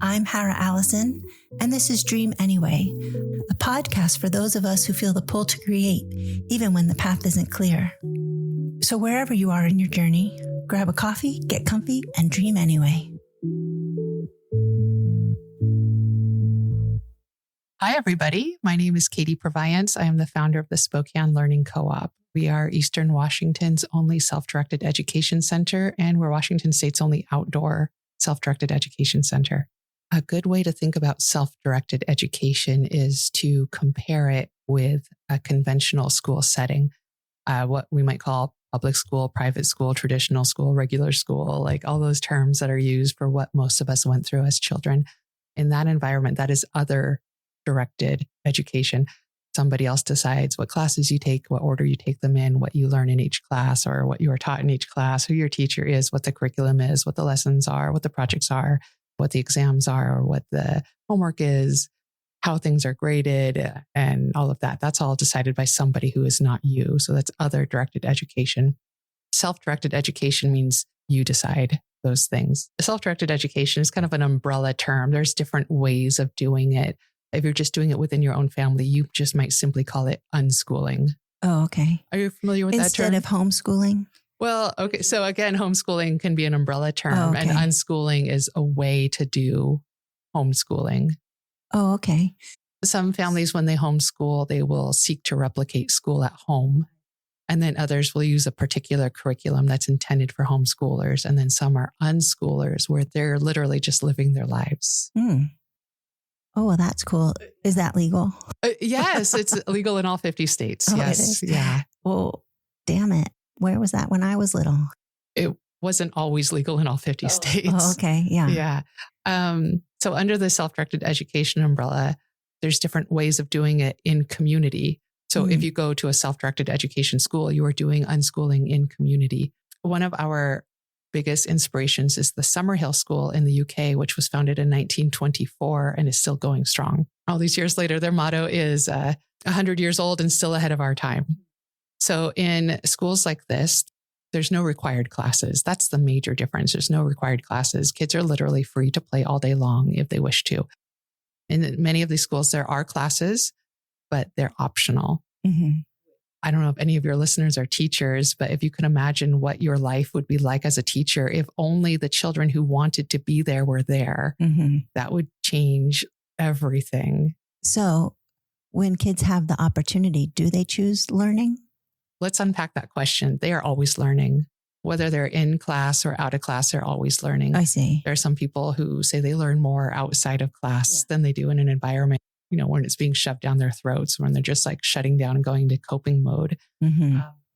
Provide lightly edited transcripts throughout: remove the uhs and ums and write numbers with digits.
I'm Allison, and this is Dream Anyway, a podcast for those of us who feel the pull to create, even when the path isn't clear. So wherever you are in your journey, grab a coffee, get comfy, and dream anyway. Hi, everybody. My name is Katy Purviance. I am the founder of the Spokane Learning Co-op. We are Eastern Washington's only self-directed education center, and we're Washington State's only outdoor self-directed education center. A good way to think about self-directed education is to compare it with a conventional school setting, what we might call public school, private school, traditional school, regular school, like all those terms that are used for what most of us went through as children. In that environment, that is other directed education. Somebody else decides what classes you take, what order you take them in, what you learn in each class or what you are taught in each class, who your teacher is, what the curriculum is, what the lessons are, what the projects are, what the exams are, or what the homework is, how things are graded, and all of that. That's all decided by somebody who is not you. So that's other directed education. Self-directed education means you decide those things. Self-directed education is kind of an umbrella term. There's different ways of doing it. If you're just doing it within your own family, you just might simply call it unschooling. Oh, okay. Are you familiar with that term? Instead of homeschooling? Well, okay. So again, homeschooling can be an umbrella term, and unschooling is a way to do homeschooling. Oh, okay. Some families, when they homeschool, they will seek to replicate school at home. And then others will use a particular curriculum that's intended for homeschoolers. And then some are unschoolers where they're literally just living their lives. Oh, well, that's cool. Is that legal? Yes, it's legal in all 50 states. Oh, yes. it is? Yeah. Well, damn it. Where was that when I was little? It wasn't always legal in all 50 states. Oh, okay. Yeah. Yeah. So under the self-directed education umbrella, there's different ways of doing it in community. So if you go to a self-directed education school, you are doing unschooling in community. One of our biggest inspirations is the Summerhill School in the UK, which was founded in 1924 and is still going strong. All these years later, their motto is 100 years old and still ahead of our time. So in schools like this, there's no required classes. That's the major difference. There's no required classes. Kids are literally free to play all day long if they wish to. In many of these schools, there are classes, but they're optional. Mm-hmm. I don't know if any of your listeners are teachers, but if you can imagine what your life would be like as a teacher, if only the children who wanted to be there were there, that would change everything. So when kids have the opportunity, do they choose learning? Let's unpack that question. They are always learning. Whether they're in class or out of class, they're always learning. I see. There are some people who say they learn more outside of class than they do in an environment, when it's being shoved down their throats, when they're just like shutting down and going to coping mode.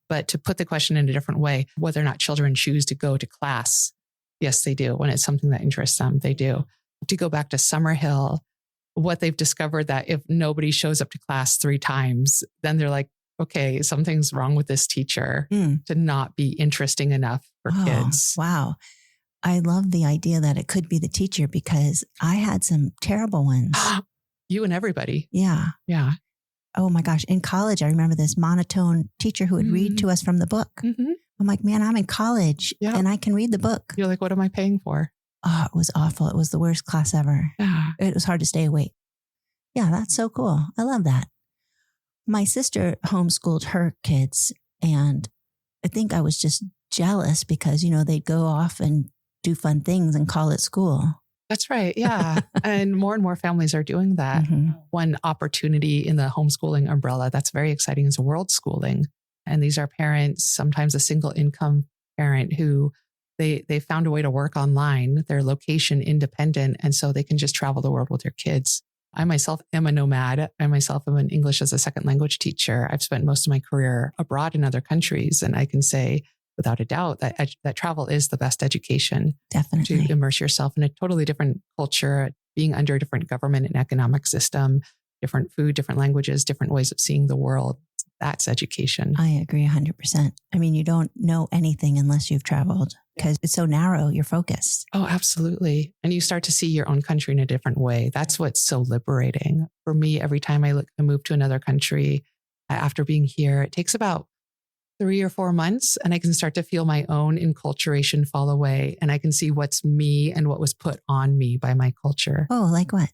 But to put the question in a different way, whether or not children choose to go to class, yes, they do. When it's something that interests them, they do. To go back to Summerhill, what they've discovered that if nobody shows up to class 3 times, then they're like, okay, something's wrong with this teacher to not be interesting enough for kids. Wow. I love the idea that it could be the teacher because I had some terrible ones. You and everybody. Yeah. Yeah. Oh my gosh. In college, I remember this monotone teacher who would read to us from the book. I'm like, man, I'm in college and I can read the book. You're like, what am I paying for? Oh, it was awful. It was the worst class ever. Yeah. It was hard to stay awake. Yeah, that's so cool. I love that. My sister homeschooled her kids, and I think I was just jealous because, they'd go off and do fun things and call it school. That's right. Yeah. And more families are doing that. One opportunity in the homeschooling umbrella that's very exciting is world schooling. And these are parents, sometimes a single income parent who they found a way to work online. They're location independent. And so they can just travel the world with their kids. I myself am a nomad. I myself am an English as a second language teacher. I've spent most of my career abroad in other countries. And I can say without a doubt that travel is the best education. Definitely. To immerse yourself in a totally different culture, being under a different government and economic system, different food, different languages, different ways of seeing the world. That's education. I agree 100%. I mean, you don't know anything unless you've traveled because it's so narrow, you're focused. Oh, absolutely. And you start to see your own country in a different way. That's what's so liberating. For me, every time I move to another country, after being here, it takes about 3 or 4 months, and I can start to feel my own enculturation fall away. And I can see what's me and what was put on me by my culture. Oh, like what?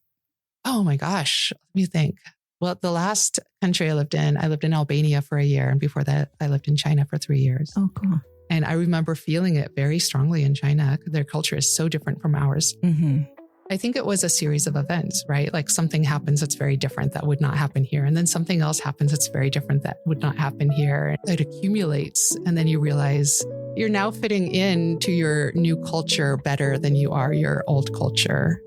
Oh my gosh. Let me think. Well, the last country I lived in Albania for a year. And before that, I lived in China for 3 years. Oh, cool. And I remember feeling it very strongly in China. Their culture is so different from ours. Mm-hmm. I think it was a series of events, right? Like something happens that's very different that would not happen here. And then something else happens that's very different that would not happen here. It accumulates. And then you realize you're now fitting into your new culture better than you are your old culture.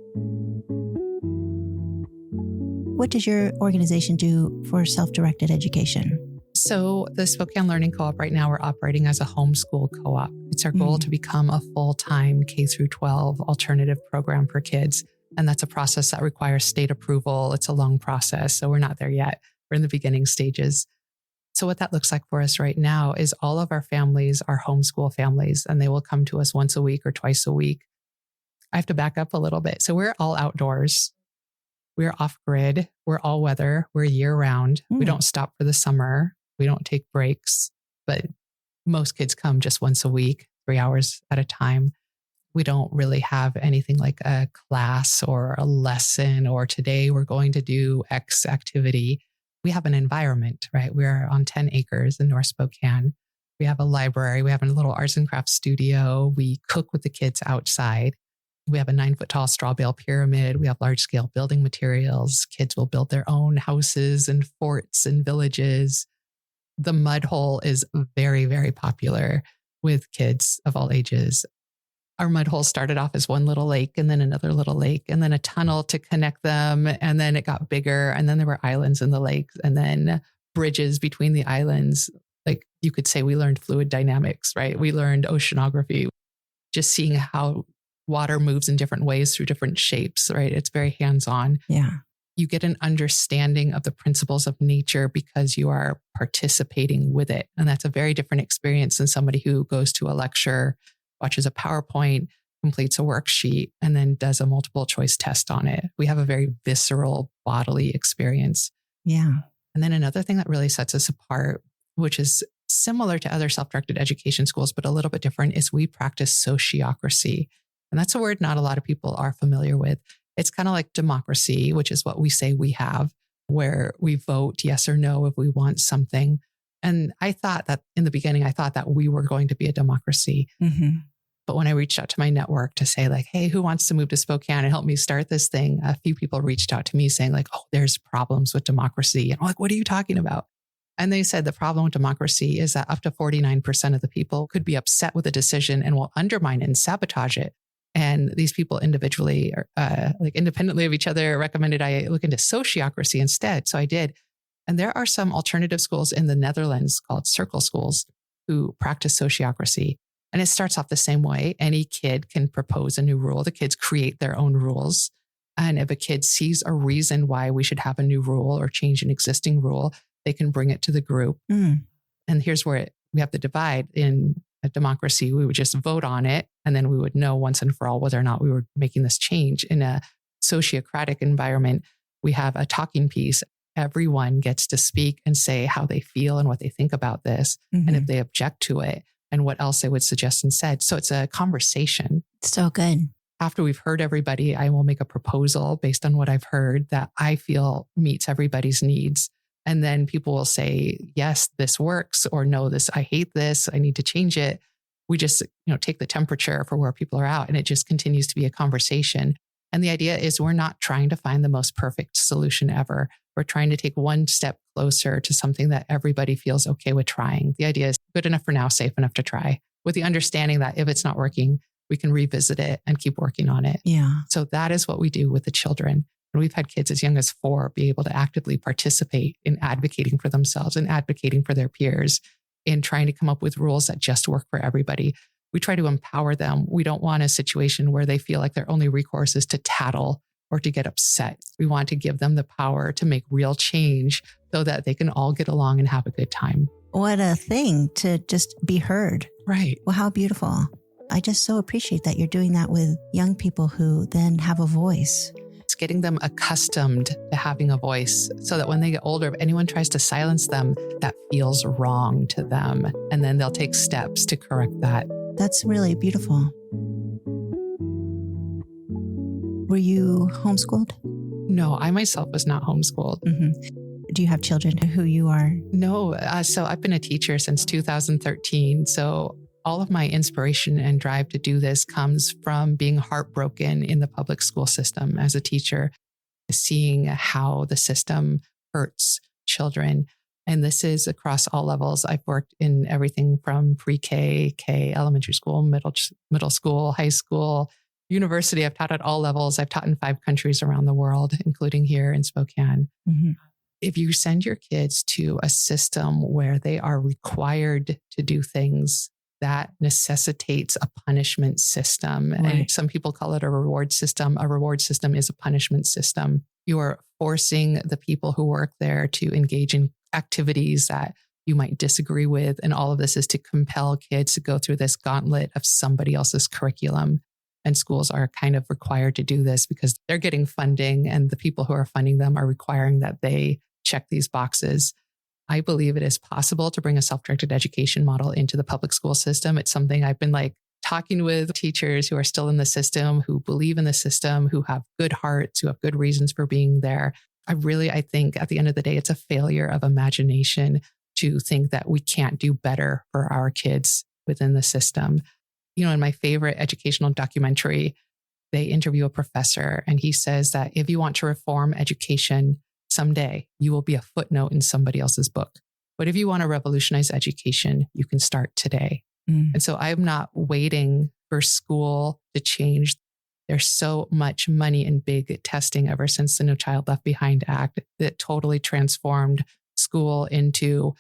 What does your organization do for self-directed education? So the Spokane Learning Co-op right now, we're operating as a homeschool co-op. It's our goal to become a full-time K through 12 alternative program for kids. And that's a process that requires state approval. It's a long process. So we're not there yet. We're in the beginning stages. So what that looks like for us right now is all of our families are homeschool families, and they will come to us once a week or twice a week. I have to back up a little bit. So we're all outdoors. We're off grid. We're all weather. We're year round. We don't stop for the summer. We don't take breaks, but most kids come just once a week, 3 hours at a time. We don't really have anything like a class or a lesson or today we're going to do X activity. We have an environment, right? We're on 10 acres in North Spokane. We have a library. We have a little arts and crafts studio. We cook with the kids outside. We have a 9-foot tall straw bale pyramid. We have large scale building materials. Kids will build their own houses and forts and villages. The mud hole is very, very popular with kids of all ages. Our mud hole started off as one little lake and then another little lake and then a tunnel to connect them. And then it got bigger. And then there were islands in the lake and then bridges between the islands. Like you could say we learned fluid dynamics, right? We learned oceanography, just seeing how water moves in different ways through different shapes, right? It's very hands-on. Yeah. You get an understanding of the principles of nature because you are participating with it. And that's a very different experience than somebody who goes to a lecture, watches a PowerPoint, completes a worksheet, and then does a multiple choice test on it. We have a very visceral bodily experience. Yeah. And then another thing that really sets us apart, which is similar to other self-directed education schools, but a little bit different, is we practice sociocracy. And that's a word not a lot of people are familiar with. It's kind of like democracy, which is what we say we have, where we vote yes or no if we want something. And I thought that in the beginning, I thought that we were going to be a democracy. Mm-hmm. But when I reached out to my network to say like, hey, who wants to move to Spokane and help me start this thing? A few people reached out to me saying like, oh, there's problems with democracy. And I'm like, what are you talking about? And they said the problem with democracy is that up to 49% of the people could be upset with a decision and will undermine and sabotage it. And these people individually, like independently of each other, recommended I look into sociocracy instead. So I did. And there are some alternative schools in the Netherlands called circle schools who practice sociocracy. And it starts off the same way. Any kid can propose a new rule. The kids create their own rules. And if a kid sees a reason why we should have a new rule or change an existing rule, they can bring it to the group. And here's where we have the divide. In a democracy, we would just vote on it, and then we would know once and for all whether or not we were making this change. In a sociocratic environment, we have a talking piece. Everyone gets to speak and say how they feel and what they think about this, and if they object to it, and what else they would suggest instead. So it's a conversation. So good. After we've heard everybody, I will make a proposal based on what I've heard that I feel meets everybody's needs. And then people will say, yes, this works, or no, I hate this. I need to change it. We just, take the temperature for where people are at, and it just continues to be a conversation. And the idea is we're not trying to find the most perfect solution ever. We're trying to take one step closer to something that everybody feels okay with trying. The idea is good enough for now, safe enough to try, with the understanding that if it's not working, we can revisit it and keep working on it. Yeah. So that is what we do with the children. And we've had kids as young as 4 be able to actively participate in advocating for themselves and advocating for their peers, in trying to come up with rules that just work for everybody. We try to empower them. We don't want a situation where they feel like their only recourse is to tattle or to get upset. We want to give them the power to make real change so that they can all get along and have a good time. What a thing to just be heard. Right. Well, how beautiful. I just so appreciate that you're doing that with young people who then have a voice. It's getting them accustomed to having a voice so that when they get older, if anyone tries to silence them, that feels wrong to them. And then they'll take steps to correct that. That's really beautiful. Were you homeschooled? No, I myself was not homeschooled. Do you have children who you are? No. So I've been a teacher since 2013. So all of my inspiration and drive to do this comes from being heartbroken in the public school system as a teacher, seeing how the system hurts children. And this is across all levels. I've worked in everything from pre-K, elementary school, middle school, high school, university. I've taught at all levels. I've taught in 5 countries around the world, including here in Spokane. If you send your kids to a system where they are required to do things, that necessitates a punishment system. Right. And some people call it a reward system. A reward system is a punishment system. You are forcing the people who work there to engage in activities that you might disagree with. And all of this is to compel kids to go through this gauntlet of somebody else's curriculum. And schools are kind of required to do this because they're getting funding, and the people who are funding them are requiring that they check these boxes. I believe it is possible to bring a self-directed education model into the public school system. It's something I've been talking with teachers who are still in the system, who believe in the system, who have good hearts, who have good reasons for being there. I think at the end of the day, it's a failure of imagination to think that we can't do better for our kids within the system. In my favorite educational documentary, they interview a professor, and he says that if you want to reform education, someday you will be a footnote in somebody else's book. But if you want to revolutionize education, you can start today. And so I'm not waiting for school to change. There's so much money in big testing ever since the No Child Left Behind Act that totally transformed school into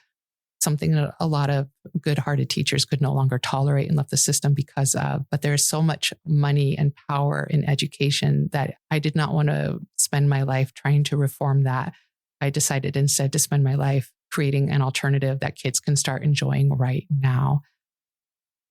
something that a lot of good-hearted teachers could no longer tolerate and left the system because of. But there's so much money and power in education that I did not want to spend my life trying to reform that. I decided instead to spend my life creating an alternative that kids can start enjoying right now.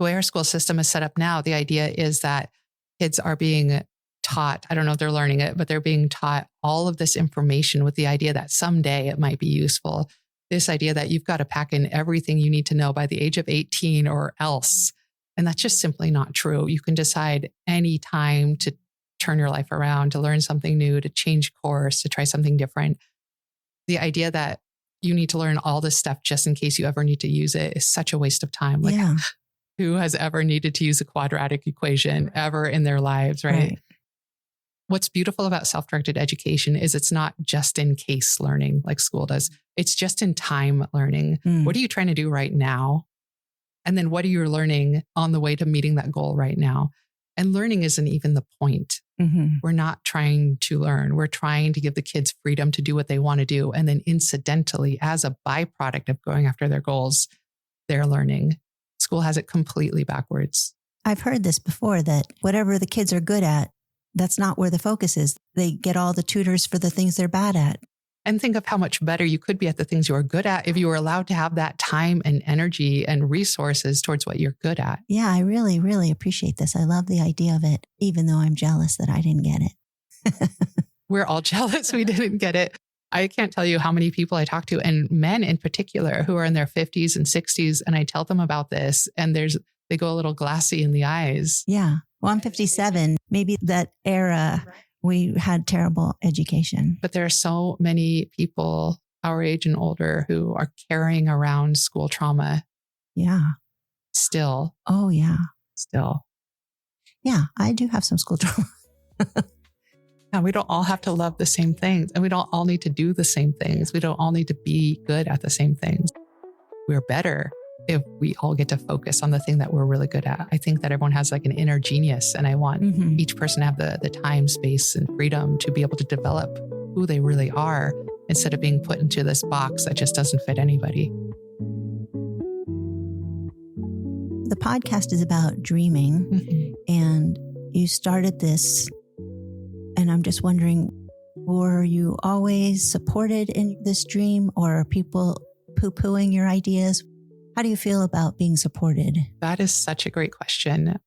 The way our school system is set up now, the idea is that kids are being taught, I don't know if they're learning it, but they're being taught all of this information with the idea that someday it might be useful. This idea that you've got to pack in everything you need to know by the age of 18 or else. And that's just simply not true. You can decide any time to turn your life around, to learn something new, to change course, to try something different. The idea that you need to learn all this stuff just in case you ever need to use it is such a waste of time. Who has ever needed to use a quadratic equation ever in their lives, right? What's beautiful about self-directed education is it's not just in case learning like school does. It's just in time learning. What are you trying to do right now? And then what are you learning on the way to meeting that goal right now? And learning isn't even the point. We're not trying to learn. We're trying to give the kids freedom to do what they want to do. And then incidentally, as a byproduct of going after their goals, they're learning. School has it completely backwards. I've heard this before, that whatever the kids are good at, that's not where the focus is. They get all the tutors for the things they're bad at. And think of how much better you could be at the things you are good at if you were allowed to have that time and energy and resources towards what you're good at. Yeah, I really, really appreciate this. I love the idea of it, even though I'm jealous that I didn't get it. We're all jealous we didn't get it. I can't tell you how many people I talk to, and men in particular, who are in their 50s and 60s, and I tell them about this, and they go a little glassy in the eyes. Yeah. Well, I'm 57. Maybe that era, we had terrible education. But there are so many people our age and older who are carrying around school trauma. Yeah. Still. Oh, yeah. Still. Yeah, I do have some school trauma. Yeah, we don't all have to love the same things, and we don't all need to do the same things. We don't all need to be good at the same things. We're better if we all get to focus on the thing that we're really good at. I think that everyone has an inner genius, and I want each person to have the time, space, and freedom to be able to develop who they really are instead of being put into this box that just doesn't fit anybody. The podcast is about dreaming, and you started this, and I'm just wondering, were you always supported in this dream, or are people poo-pooing your ideas? How do you feel about being supported? That is such a great question.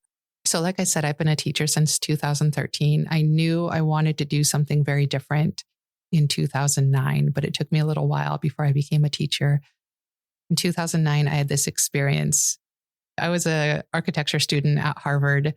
So like I said, I've been a teacher since 2013. I knew I wanted to do something very different in 2009, but it took me a little while before I became a teacher. In 2009, I had this experience. I was an architecture student at Harvard,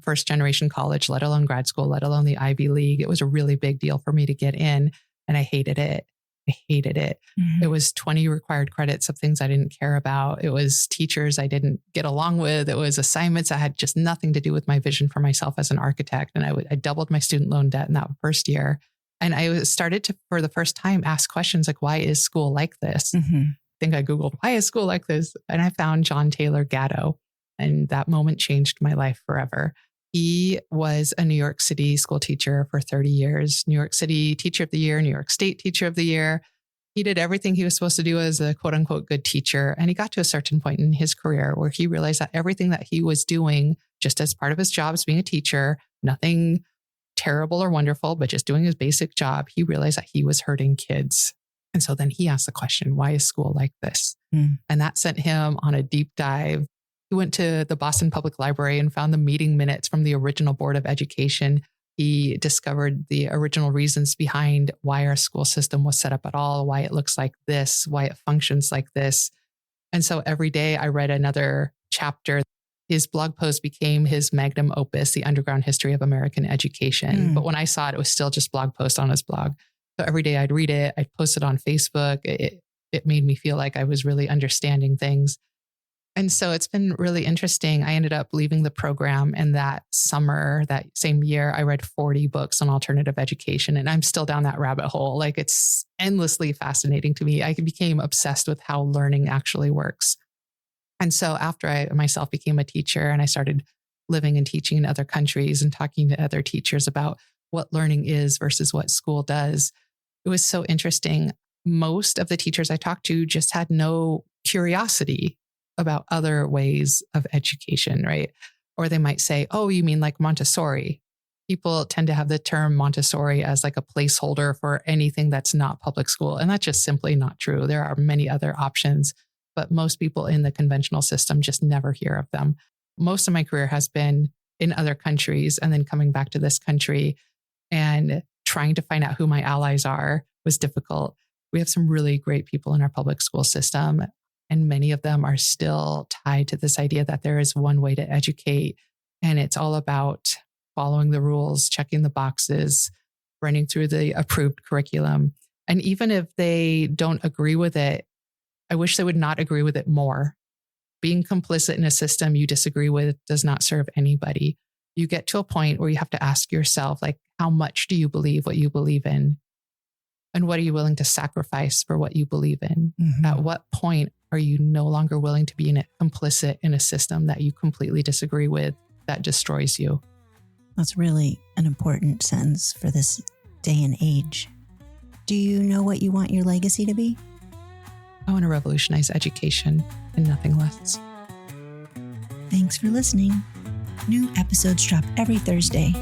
first generation college, let alone grad school, let alone the Ivy League. It was a really big deal for me to get in, and I hated it. Mm-hmm. It was 20 required credits of things I didn't care about. It was teachers I didn't get along with. It was assignments that had just nothing to do with my vision for myself as an architect. And I doubled my student loan debt in that first year. And I started to, for the first time, ask questions like, why is school like this? Mm-hmm. I think I Googled, why is school like this? And I found John Taylor Gatto. And that moment changed my life forever. He was a New York City school teacher for 30 years, New York City Teacher of the Year, New York State Teacher of the Year. He did everything he was supposed to do as a quote unquote good teacher. And he got to a certain point in his career where he realized that everything that he was doing just as part of his job as being a teacher, nothing terrible or wonderful, but just doing his basic job, he realized that he was hurting kids. And so then he asked the question, why is school like this? And that sent him on a deep dive. He went to the Boston Public Library and found the meeting minutes from the original Board of Education. He discovered the original reasons behind why our school system was set up at all, why it looks like this, why it functions like this. And so every day I read another chapter. His blog post became his magnum opus, The Underground History of American Education. But when I saw it, it was still just blog post on his blog. So every day I'd read it. I'd post it on Facebook. It made me feel like I was really understanding things. And so it's been really interesting. I ended up leaving the program, and that summer, that same year, I read 40 books on alternative education, and I'm still down that rabbit hole. Like, it's endlessly fascinating to me. I became obsessed with how learning actually works. And so after I myself became a teacher and I started living and teaching in other countries and talking to other teachers about what learning is versus what school does, it was so interesting. Most of the teachers I talked to just had no curiosity about other ways of education, right? Or they might say, oh, you mean like Montessori? People tend to have the term Montessori as like a placeholder for anything that's not public school. And that's just simply not true. There are many other options, but most people in the conventional system just never hear of them. Most of my career has been in other countries, and then coming back to this country and trying to find out who my allies are was difficult. We have some really great people in our public school system, and many of them are still tied to this idea that there is one way to educate. And it's all about following the rules, checking the boxes, running through the approved curriculum. And even if they don't agree with it, I wish they would not agree with it more. Being complicit in a system you disagree with does not serve anybody. You get to a point where you have to ask yourself, like, how much do you believe what you believe in? And what are you willing to sacrifice for what you believe in? Mm-hmm. At what point are you no longer willing to be complicit in a system that you completely disagree with, that destroys you? That's really an important sentence for this day and age. Do you know what you want your legacy to be? I want to revolutionize education and nothing less. Thanks for listening. New episodes drop every Thursday.